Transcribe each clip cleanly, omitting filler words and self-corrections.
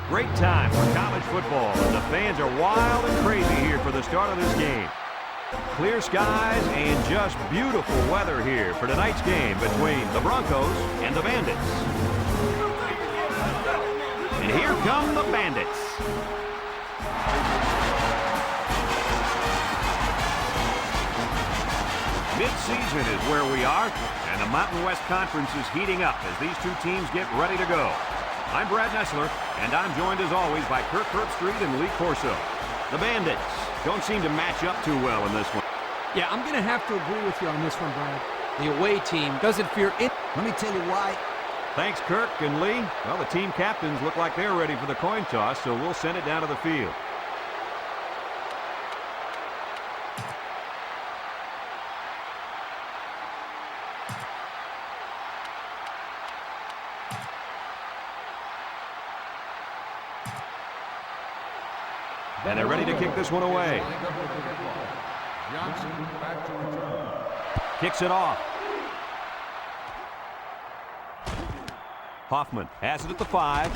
Great time for college football, and the fans are wild and crazy here for the start of this game. Clear skies and just beautiful weather here for tonight's game between the Broncos and the Bandits. And here come the Bandits. Mid-season is where we are, and the Mountain West Conference is heating up as these two teams get ready to go. I'm Brad Nessler, and I'm joined as always by Kirk Herbstreit and Lee Corso. The Bandits don't seem to match up too well in this one. Yeah, I'm going to have to agree with you on this one, Brad. The away team doesn't fear it. Let me tell you why. Thanks, Kirk and Lee. Well, the team captains look like they're ready for the coin toss, so we'll send it down to the field. And they're ready to kick this one away. Kicks it off. Hoffman has it at the 5.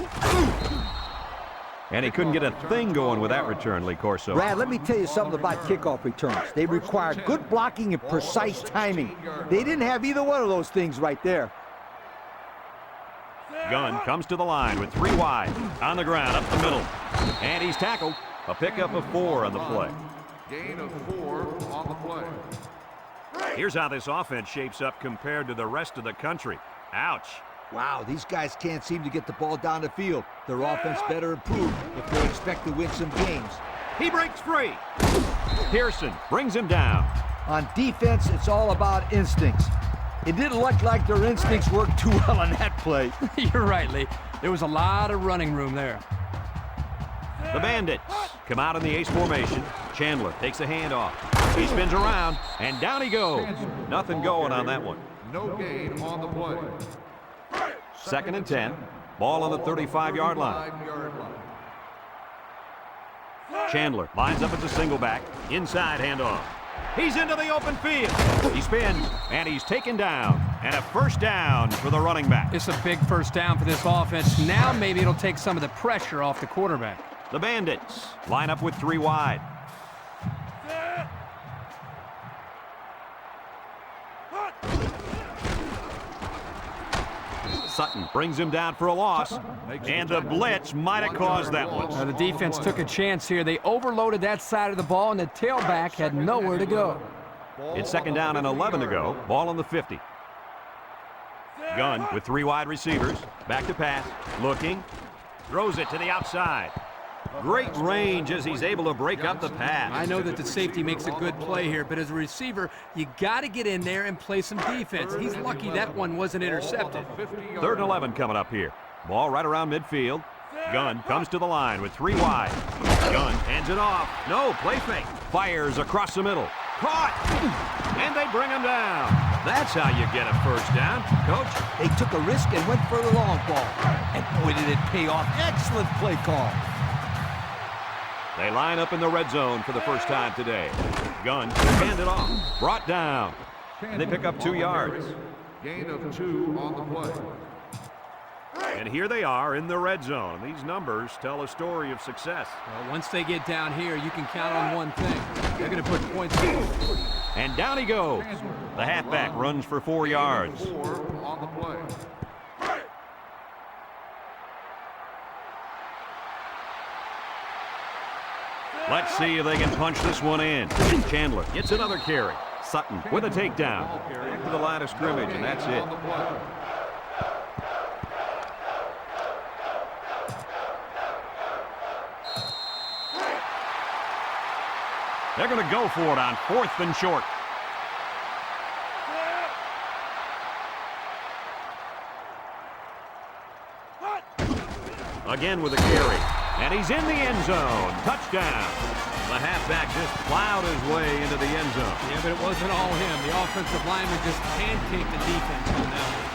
And he couldn't get a thing going with that return, Lee Corso. Brad, let me tell you something about kickoff returns. They require good blocking and precise timing. They didn't have either one of those things right there. Gunn comes to the line with 3 wide. On the ground, up the middle. And he's tackled. A pickup of 4 on the play. Gain of 4 on the play. Here's how this offense shapes up compared to the rest of the country. Ouch. Wow, these guys can't seem to get the ball down the field. Their offense better improve if they expect to win some games. He breaks free. Pearson brings him down. On defense, it's all about instincts. It didn't look like their instincts worked too well on that play. You're right, Lee. There was a lot of running room there. The Bandits come out in the ace formation. Chandler takes a handoff. He spins around, and down he goes. Nothing going on that one. No gain on the play. 2nd and 10. Ball on the 35-yard line. Chandler lines up as a single back. Inside handoff. He's into the open field. He spins, and he's taken down. And a first down for the running back. It's a big first down for this offense. Now maybe it'll take some of the pressure off the quarterback. The Bandits line up with 3 wide. Sutton brings him down for a loss, and the blitz might have caused that one. The defense took a chance here. They overloaded that side of the ball, and the tailback had nowhere to go. It's 2nd down and 11 to go. Ball on the 50. Gunn with 3 wide receivers. Back to pass. Looking. Throws it to the outside. Great range as he's able to break up the pass. I know that the safety makes a good play here, but as a receiver, you got to get in there and play some defense. He's lucky that one wasn't intercepted. 3rd and 11 coming up here. Ball right around midfield. Gunn comes to the line with 3 wide. Gunn hands it off. No, play fake. Fires across the middle. Caught! And they bring him down. That's how you get a first down, Coach. They took a risk and went for the long ball. And boy, did it pay off. Excellent play call. They line up in the red zone for the first time today. Gunn handed off. Brought down. And they pick up 2 yards. Gain of 2 on the play. And here they are in the red zone. These numbers tell a story of success. Well, once they get down here, you can count on one thing. They're going to put points in. And down he goes. The halfback runs for 4 yards. 4 on the play. Let's see if they can punch this one in. Chandler gets another carry. Sutton with a takedown. Back to the line of scrimmage, and that's it. They're going to go for it on 4th and short. Again with a carry. And he's in the end zone. Touchdown. The halfback just plowed his way into the end zone. Yeah, but it wasn't all him. The offensive lineman just pancaked the defense on that one.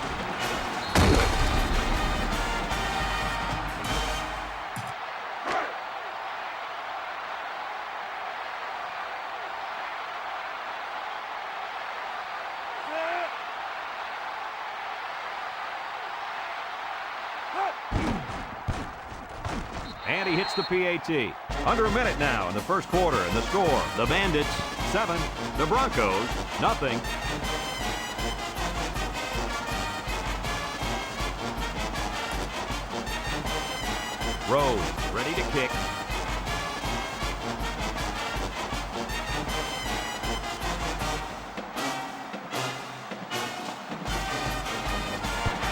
and he hits the PAT. Under a minute now in the first quarter, and the score, the Bandits 7, the Broncos nothing. Rose ready to kick.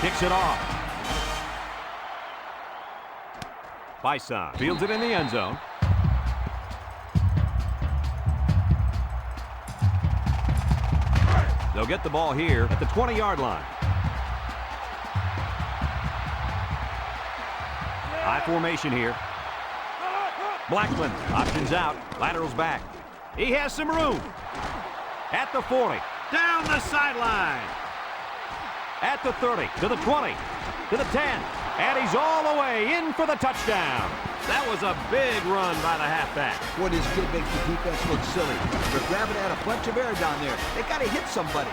Kicks it off. Bison fields it in the end zone. They'll get the ball here at the 20-yard line. High formation here. Blackman options out, laterals back. He has some room. At the 40, down the sideline. At the 30, to the 20, to the 10, and he's all the way in for the touchdown. That was a big run by the halfback. Boy, this kid makes the defense look silly. They're grabbing at a bunch of air down there. They got to hit somebody.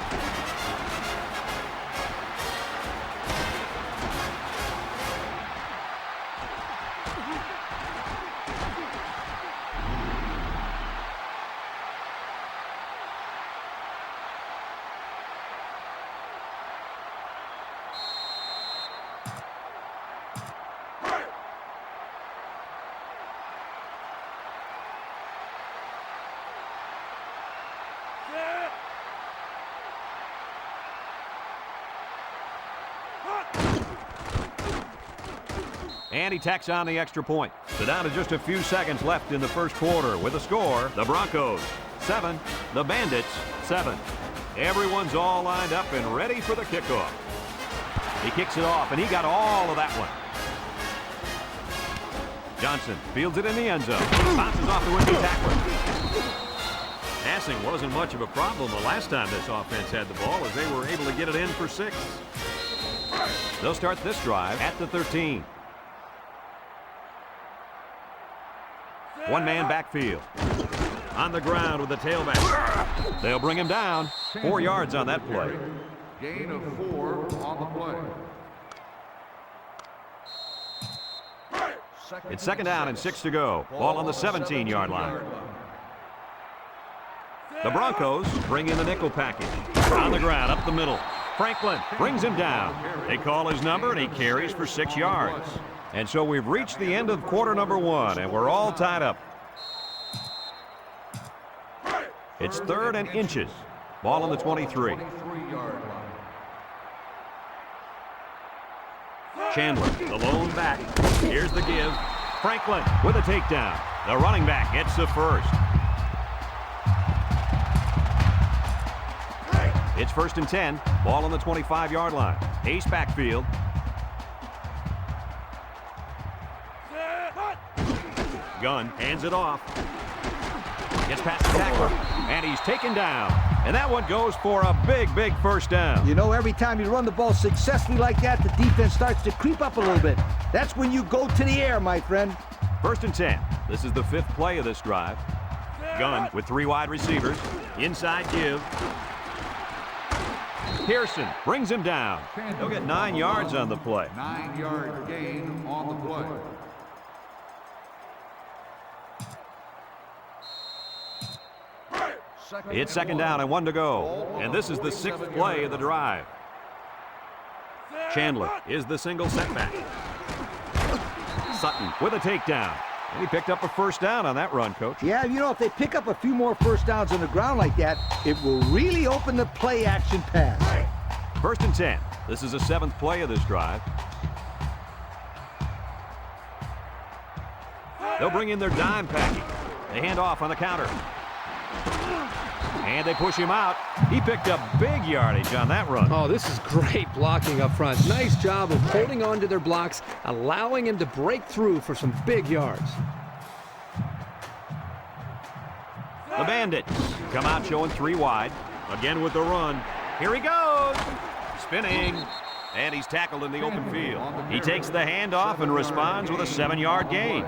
And he tacks on the extra point. So down to just a few seconds left in the first quarter with a score. The Broncos 7, the Bandits 7. Everyone's all lined up and ready for the kickoff. He kicks it off, and he got all of that one. Johnson fields it in the end zone. Bounces off the would-be tackler. Passing wasn't much of a problem the last time this offense had the ball, as they were able to get it in for 6. They'll start this drive at the 13. One-man backfield. On the ground with the tailback. They'll bring him down. 4 yards on that play. Gain of 4 on the play. It's second down and 6 to go. Ball on the 17-yard line. The Broncos bring in the nickel package. On the ground, up the middle. Franklin brings him down. They call his number, and he carries for 6 yards. And so we've reached the end of quarter number 1, and we're all tied up. It's 3rd and inches. Ball on the 23. Chandler, the lone back. Here's the give. Franklin with a takedown. The running back gets the first. It's 1st and 10. Ball on the 25-yard line. Ace backfield. Gunn hands it off. Gets past the tackler, and he's taken down. And that one goes for a big, big first down. You know, every time you run the ball successfully like that, the defense starts to creep up a little bit. That's when you go to the air, my friend. 1st and 10. This is the 5th play of this drive. Gunn with 3 wide receivers. Inside give. Pearson brings him down. He'll get 9 yards on the play. 9-yard gain on the play. It's second down and 1 to go. And this is the 6th play of the drive. Chandler is the single setback. Sutton with a takedown. And he picked up a first down on that run, Coach. Yeah, you know, if they pick up a few more first downs on the ground like that, it will really open the play-action pass. 1st and 10. This is the 7th play of this drive. They'll bring in their dime package. They hand off on the counter. And they push him out. He picked up big yardage on that run. Oh, this is great blocking up front. Nice job of holding on to their blocks, allowing him to break through for some big yards. The Bandits come out showing 3 wide. Again with the run. Here he goes. Spinning. And he's tackled in the open field. He takes the handoff and responds with a 7-yard gain.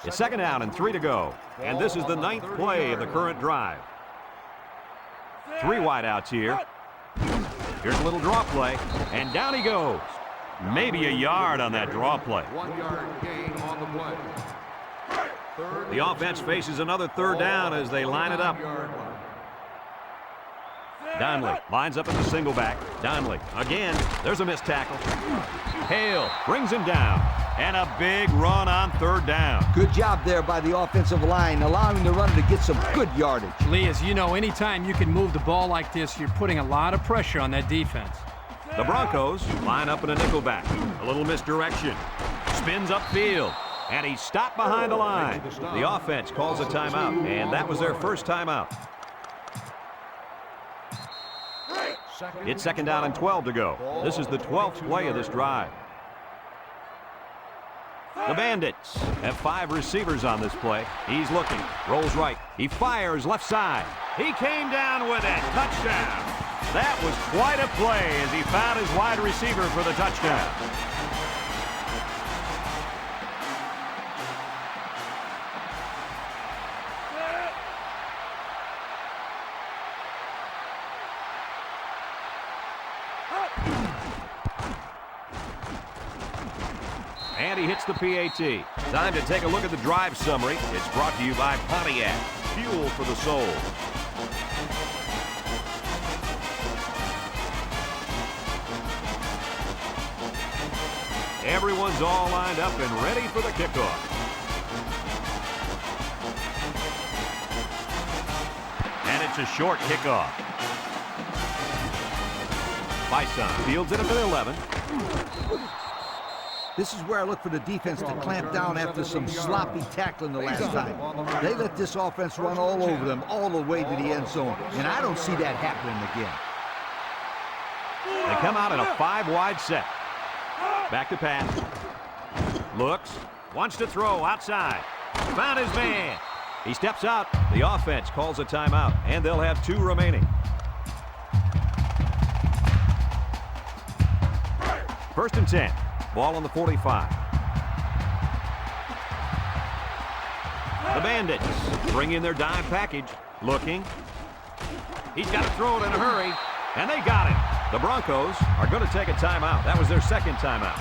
It's second down and 3 to go. And this is the 9th play of the current drive. 3 wideouts here. Here's a little draw play, and down he goes. Maybe a yard on that draw play. 1 yard gain on the play. The offense faces another third down as they line it up. Donnelly lines up in the single back. Donnelly again. There's a missed tackle. Hale brings him down. And a big run on third down. Good job there by the offensive line, allowing the runner to get some good yardage. Lee, as you know, anytime you can move the ball like this, you're putting a lot of pressure on that defense. The Broncos line up in a nickel back. A little misdirection. Spins upfield. And he's stopped behind the line. The offense calls a timeout, and that was their first timeout. It's 2nd down and 12 to go. This is the 12th play of this drive. The Bandits have 5 receivers on this play. He's looking, rolls right. He fires left side. He came down with it. Touchdown. That was quite a play as he found his wide receiver for the touchdown. And he hits the PAT. Time to take a look at the drive summary. It's brought to you by Pontiac. Fuel for the soul. Everyone's all lined up and ready for the kickoff. And it's a short kickoff. Bison fields it at the 11. This is where I look for the defense to clamp down after some sloppy tackling the last time. They let this offense run all over them, all the way to the end zone, and I don't see that happening again. They come out in a 5-wide set. Back to pass. Looks. Wants to throw outside. Found his man. He steps out. The offense calls a timeout, and they'll have 2 remaining. 1st and 10. Ball on the 45. The Bandits bring in their dime package. Looking. He's got to throw it in a hurry. And they got it. The Broncos are going to take a timeout. That was their 2nd timeout.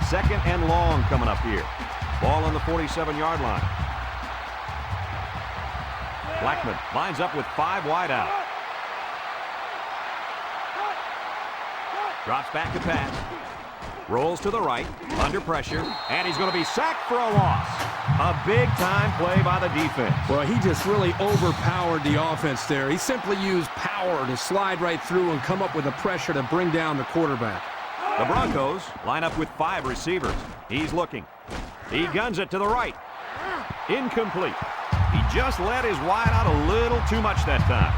Second and long coming up here. Ball on the 47-yard line. Blackman lines up with 5 wide out. Drops back to pass. Rolls to the right, under pressure, and he's going to be sacked for a loss. A big-time play by the defense. Well, he just really overpowered the offense there. He simply used power to slide right through and come up with the pressure to bring down the quarterback. The Broncos line up with 5 receivers. He's looking. He guns it to the right. Incomplete. He just let his wide out a little too much that time.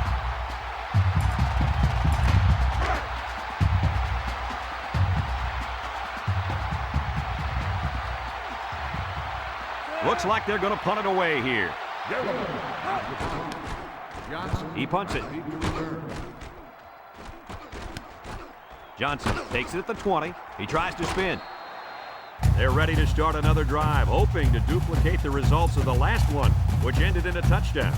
Looks like they're going to punt it away here. He punts it. Johnson takes it at the 20. He tries to spin. They're ready to start another drive, hoping to duplicate the results of the last one, which ended in a touchdown.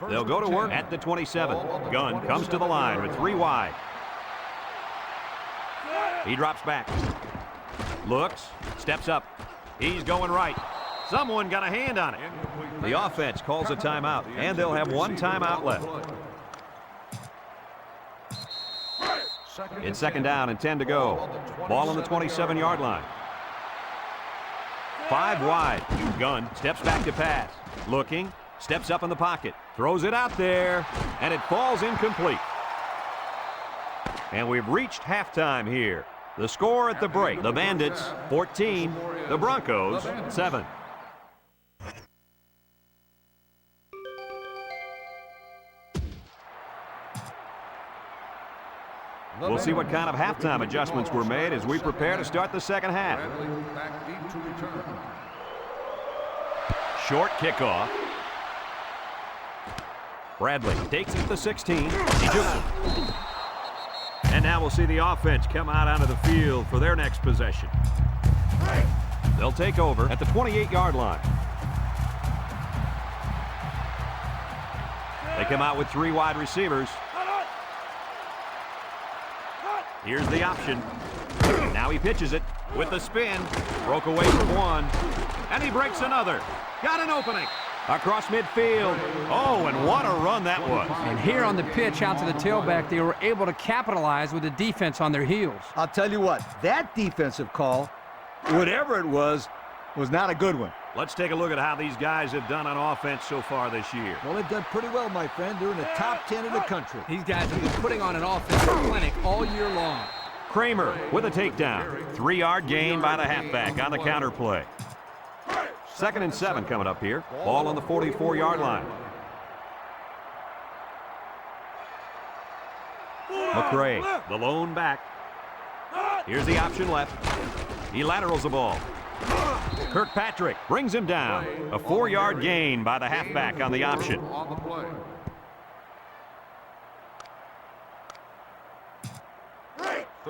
They'll go to work at the 27. Gunn comes to the line with 3 wide. He drops back. Looks, steps up. He's going right. Someone got a hand on it. The offense calls a timeout, and they'll have 1 timeout left. It's 2nd down and 10 to go. Ball on the 27-yard line. 5 wide. Gunn steps back to pass. Looking, steps up in the pocket. Throws it out there, and it falls incomplete. And we've reached halftime here. The score at the break, the Bandits 14, the Broncos 7. We'll see what kind of halftime adjustments were made as we prepare to start the second half. Short kickoff. Bradley takes it at the 16. He took it. And now we'll see the offense come out onto the field for their next possession. They'll take over at the 28-yard line. They come out with 3 wide receivers. Here's the option. Now he pitches it with the spin. Broke away from one. And he breaks another. Got an opening. Across midfield. Oh, and what a run that was. And here on the pitch out to the tailback, they were able to capitalize with the defense on their heels. I'll tell you what, that defensive call, whatever it was not a good one. Let's take a look at how these guys have done on offense so far this year. Well, they've done pretty well, my friend. They're in the top 10 in the country. These guys have been putting on an offensive clinic all year long. Kramer with a takedown. 3-yard gain by the halfback on the counter play. 2nd and 7 coming up here. Ball on the 44-yard line. McRae, the lone back. Here's the option left. He laterals the ball. Kirkpatrick brings him down. A 4-yard gain by the halfback on the option. On the play.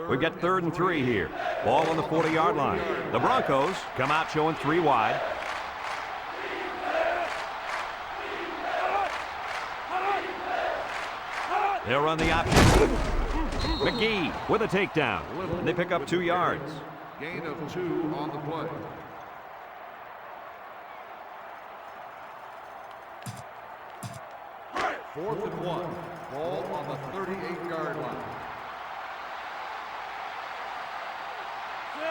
We've got 3rd and 3 here. Ball on the 40-yard line. The Broncos come out showing 3 wide. They'll run the option. McGee with a takedown. And they pick up 2 yards. Gain of 2 on the play. Fourth and 1. Ball on the 38-yard line.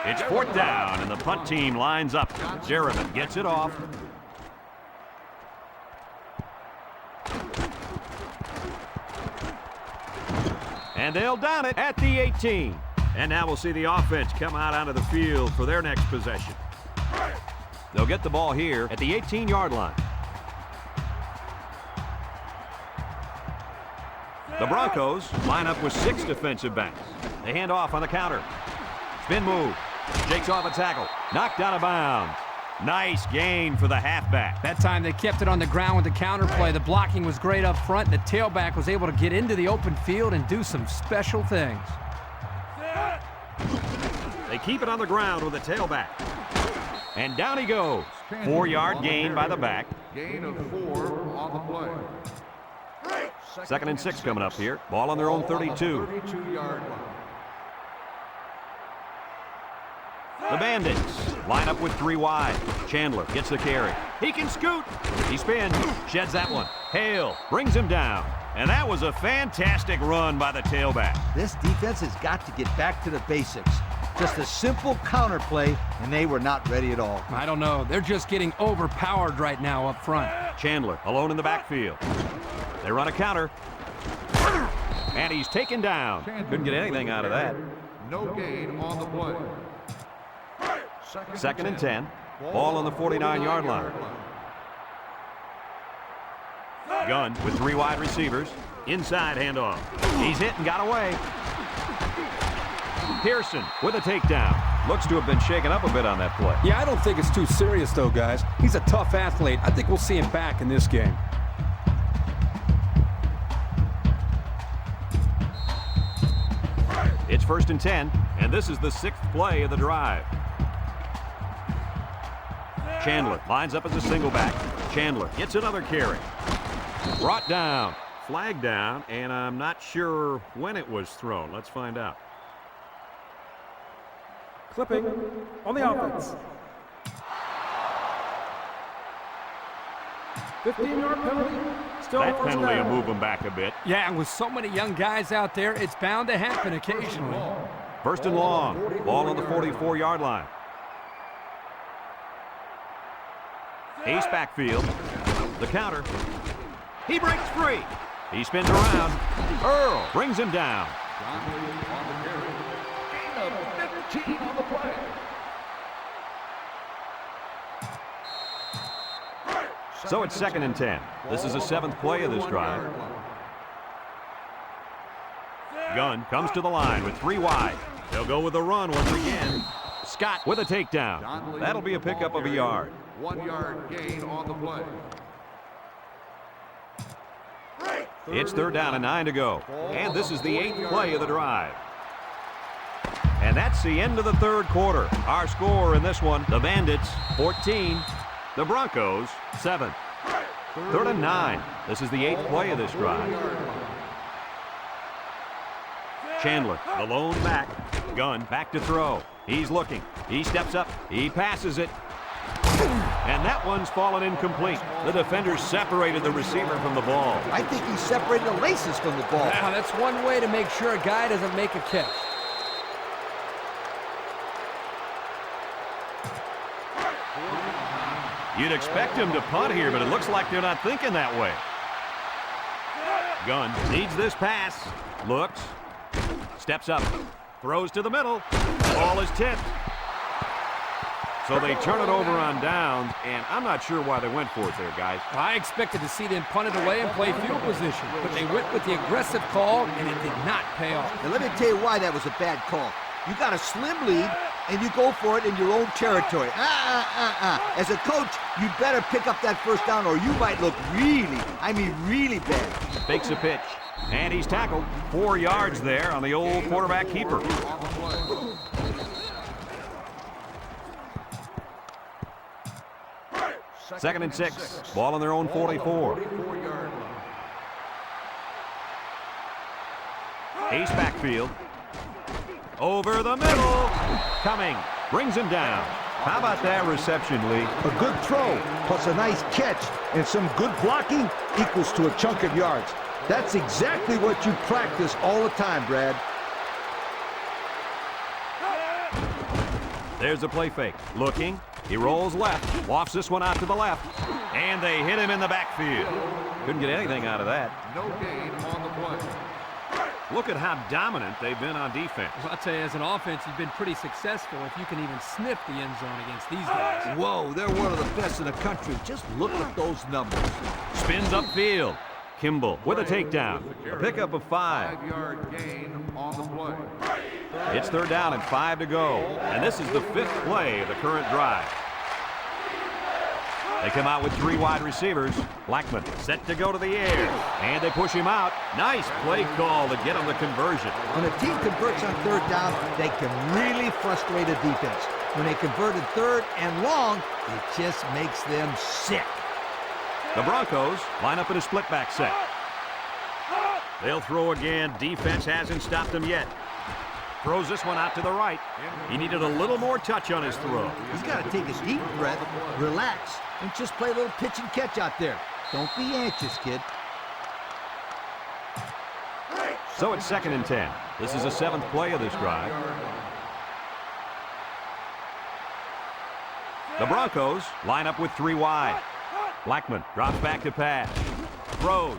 It's 4th down, and the punt team lines up. Jerriman gets it off. And they'll down it at the 18. And now we'll see the offense come out onto the field for their next possession. They'll get the ball here at the 18-yard line. The Broncos line up with 6 defensive backs. They hand off on the counter. Spin move. Shakes off a tackle. Knocked out of bounds. Nice gain for the halfback. That time they kept it on the ground with the counter play. The blocking was great up front. The tailback was able to get into the open field and do some special things. They keep it on the ground with the tailback. And down he goes. 4-yard gain by the back. Gain of 4 on the play. 2nd and 6 coming up here. Ball on their own 32. 32-yard line. The Bandits line up with 3 wide. Chandler gets the carry. He can scoot. He spins. Sheds that one. Hale brings him down. And that was a fantastic run by the tailback. This defense has got to get back to the basics. Just a simple counter play, and they were not ready at all. I don't know. They're just getting overpowered right now up front. Chandler alone in the backfield. They run a counter. And he's taken down. Couldn't get anything out of that. No gain on the play. 2nd and 10. Ball on the 49-yard line. Gunn with 3 wide receivers. Inside handoff. He's hit and got away. Pearson with a takedown. Looks to have been shaken up a bit on that play. Yeah, I don't think it's too serious, though, guys. He's a tough athlete. I think we'll see him back in this game. It's 1st and 10, and this is the 6th play of the drive. Chandler lines up as a single back. Chandler gets another carry. Brought down, flagged down, and I'm not sure when it was thrown. Let's find out. Clipping on the offense. 15-yard penalty. Still That first penalty will down. move them back a bit. Yeah, and with so many young guys out there, it's bound to happen occasionally. 1st and long. Ball on the 44-yard line. Ace backfield. The counter. He breaks free. He spins around. Earl brings him down. John Williams on the carry. Gain of 15 on the play. So it's 2nd and 10. This is the 7th play of this drive. Gunn comes to the line with 3 wide. They'll go with the run once again. Scott with a takedown. That'll be a pickup of a yard. 1-yard gain on the play. It's 3rd down and 9 to go. And this is the 8th play of the drive. And And that's the end of the third quarter. Our score in this one, the Bandits 14, the Broncos 7. 3rd and 9. This is the 8th play of this drive. Chandler, the lone back. Gunn back to throw. He's looking. He steps up. He passes it. And that one's fallen incomplete. The defender separated the receiver from the ball. I think he separated the laces from the ball. Now, that's one way to make sure a guy doesn't make a catch. You'd expect him to punt here, but it looks like they're not thinking that way. Gunn needs this pass. Looks. Steps up. Throws to the middle. Ball is tipped. So they turn it over on downs, and I'm not sure why they went for it there, guys. I expected to see them punt it away and play field position, but they went with the aggressive call, and it did not pay off. Now, let me tell you why that was a bad call. You got a slim lead, and you go for it in your own territory. As a coach, you'd better pick up that first down, or you might look really bad. Fakes a pitch, and he's tackled 4 yards there on the old quarterback keeper. 2nd and 6. Ball on their own 44. Ace backfield. Over the middle. Coming. Brings him down. How about that reception, Lee? A good throw, plus a nice catch, and some good blocking equals to a chunk of yards. That's exactly what you practice all the time, Brad. There's a play fake. Looking. He rolls left. Wafts this one out to the left. And they hit him in the backfield. Couldn't get anything out of that. No gain on the play. Look at how dominant they've been on defense. Well, I'll tell you, as an offense, you've been pretty successful if you can even sniff the end zone against these guys. Whoa, they're one of the best in the country. Just look at those numbers. Spins upfield. Kimball with a takedown. A pickup of 5. 5-yard gain on the play. It's 3rd down and 5 to go. And this is the 5th play of the current drive. They come out with 3 wide receivers. Blackman set to go to the air. And they push him out. Nice play call to get him the conversion. When a team converts on 3rd down, they can really frustrate a defense. When they converted 3rd and long, it just makes them sick. The Broncos line up in a split back set. They'll throw again. Defense hasn't stopped them yet. Throws this one out to the right. He needed a little more touch on his throw. He's got to take a deep breath, relax, and just play a little pitch and catch out there. Don't be anxious, kid. So it's 2nd and 10. This is the 7th play of this drive. The Broncos line up with 3 wide. Blackman drops back to pass. Throws.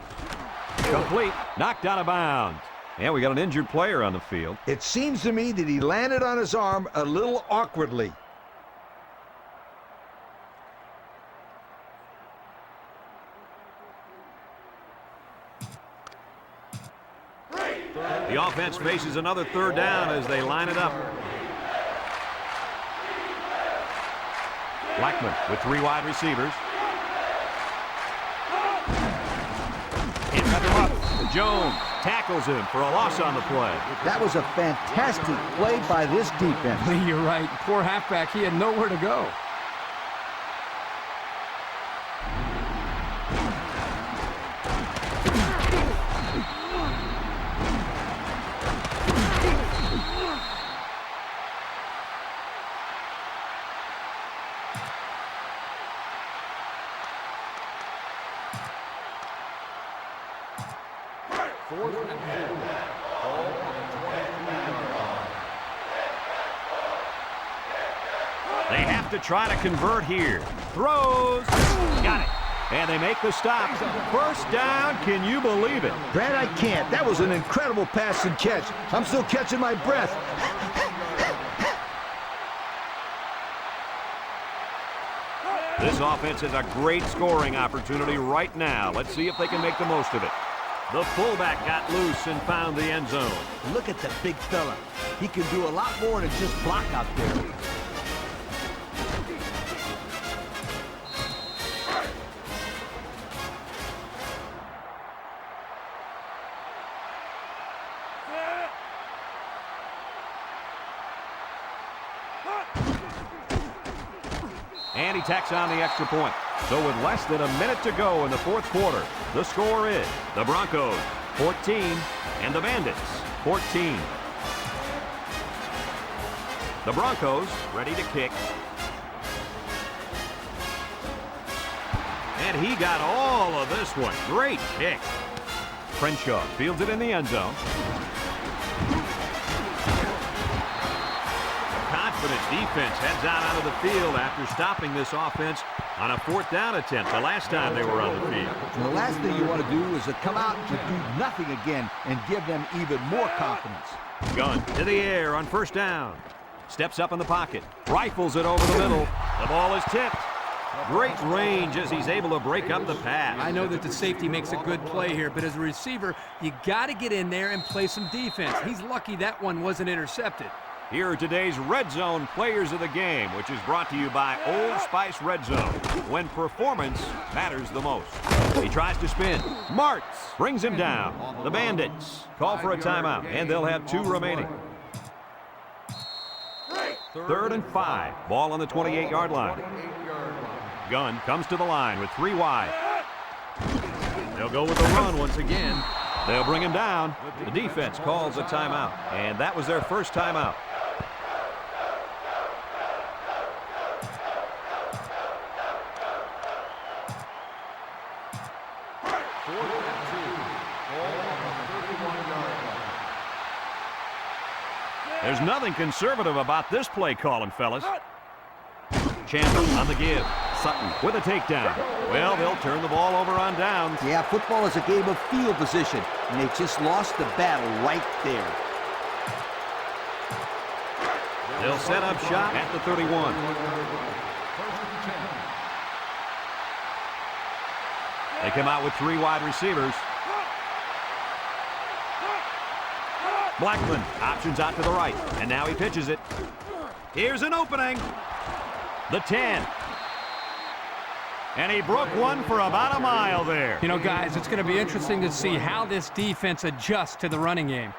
Complete. Knocked out of bounds. And we got an injured player on the field. It seems to me that he landed on his arm a little awkwardly. The offense faces another 3rd down as they line it up. Blackman with 3 wide receivers. He cut him up. Jones tackles him for a loss on the play. That was a fantastic play by this defense. Lee, you're right. Poor halfback, he had nowhere to go. They have to try to convert here. Throws. Got it. And they make the stop. 1st down. Can you believe it? Brad, I can't. That was an incredible pass and catch. I'm still catching my breath. This offense has a great scoring opportunity right now. Let's see if they can make the most of it. The fullback got loose and found the end zone. Look at the big fella. He can do a lot more than just block out there. And he tacks on the extra point. So with less than a minute to go in the fourth quarter, the score is the Broncos 14 and the Bandits 14. The Broncos ready to kick. And he got all of this one. Great kick. Crenshaw fields it in the end zone. Confident defense heads out onto the field after stopping this offense on a fourth down attempt the last time they were on the field. And the last thing you want to do is to come out and do nothing again and give them even more confidence. Gunn to the air on first down. Steps up in the pocket. Rifles it over the middle. The ball is tipped. Great range as he's able to break up the pass. I know that the safety makes a good play here, but as a receiver, you got to get in there and play some defense. He's lucky that one wasn't intercepted. Here are today's Red Zone players of the game, which is brought to you by Old Spice Red Zone, when performance matters the most. He tries to spin. Martz brings him down. The Bandits call for a timeout, and they'll have 2 remaining. 3rd and 5. Ball on the 28-yard line. Gunn comes to the line with 3 wide. They'll go with the run once again. They'll bring him down. The defense calls a timeout, and that was their first timeout. There's nothing conservative about this play calling, fellas. Chandler on the give. Sutton with a takedown. Well, they'll turn the ball over on downs. Yeah, football is a game of field position, and they just lost the battle right there. They'll set up shop at the 31. They come out with 3 wide receivers. Blackman options out to the right, and now he pitches it. Here's an opening. The 10. And he broke one for about a mile there. You know, guys, it's going to be interesting to see how this defense adjusts to the running game.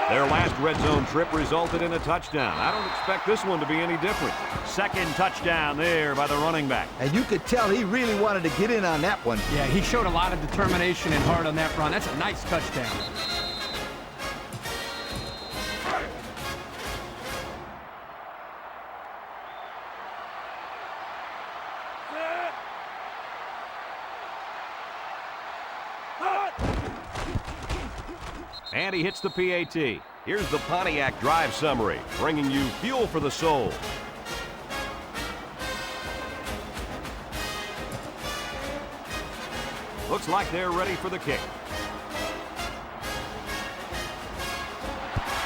Their last red zone trip resulted in a touchdown. I don't expect this one to be any different. Second touchdown there by the running back. And you could tell he really wanted to get in on that one. Yeah, he showed a lot of determination and heart on that run. That's a nice touchdown. And he hits the PAT. Here's the Pontiac drive summary, bringing you fuel for the soul. Looks like they're ready for the kick.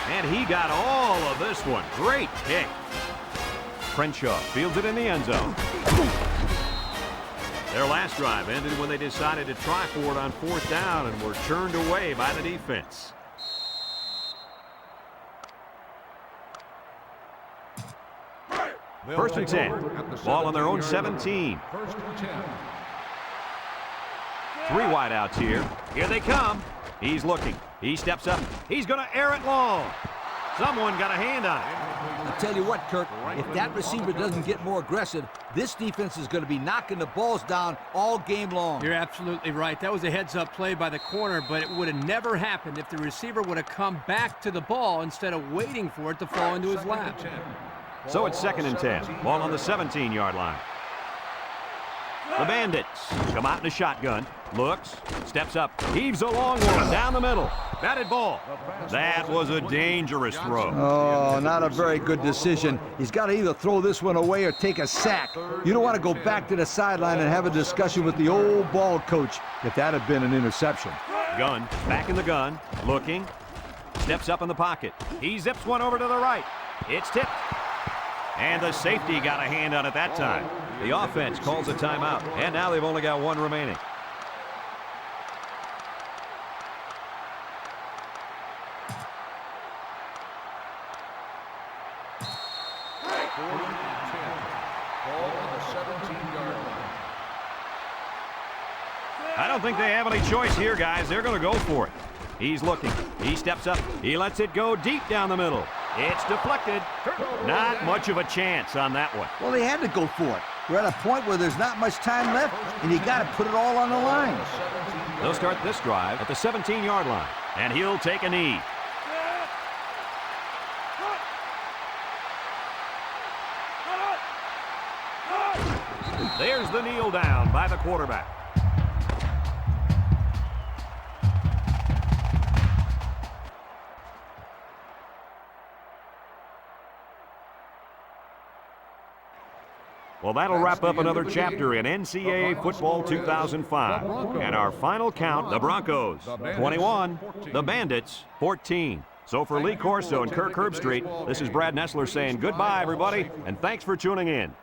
And he got all of this one. Great kick. Crenshaw fields it in the end zone. Their last drive ended when they decided to try for it on fourth down and were turned away by the defense. First and 10. Ball on their own 17. 3 wide outs here. Here they come. He's looking. He steps up. He's going to air it long. Someone got a hand on it. I'll tell you what, Kirk, if that receiver doesn't get more aggressive, this defense is going to be knocking the balls down all game long. You're absolutely right. That was a heads-up play by the corner, but it would have never happened if the receiver would have come back to the ball instead of waiting for it to fall into his lap. So it's 2nd and 10. Ball on the 17-yard line. The Bandits come out in a shotgun. Looks, steps up, heaves a long one down the middle. Batted ball. That was a dangerous throw. Oh, not a very good decision. He's got to either throw this one away or take a sack. You don't want to go back to the sideline and have a discussion with the old ball coach if that had been an interception. Gunn back in the gun, looking, steps up in the pocket. He zips one over to the right. It's tipped. And the safety got a hand on it that time. The offense calls a timeout, and now they've only got 1 remaining. I don't think they have any choice here, guys. They're going to go for it. He's looking. He steps up. He lets it go deep down the middle. It's deflected. Not much of a chance on that one. Well, they had to go for it. We're at a point where there's not much time left, and you got to put it all on the line. They'll start this drive at the 17-yard line, and he'll take a knee. There's the kneel down by the quarterback. Well, that'll wrap up another chapter in NCAA Football 2005. And our final count, the Broncos, 21, the Bandits, 14. So for Lee Corso and Kirk Herbstreit, this is Brad Nessler saying goodbye, everybody, and thanks for tuning in.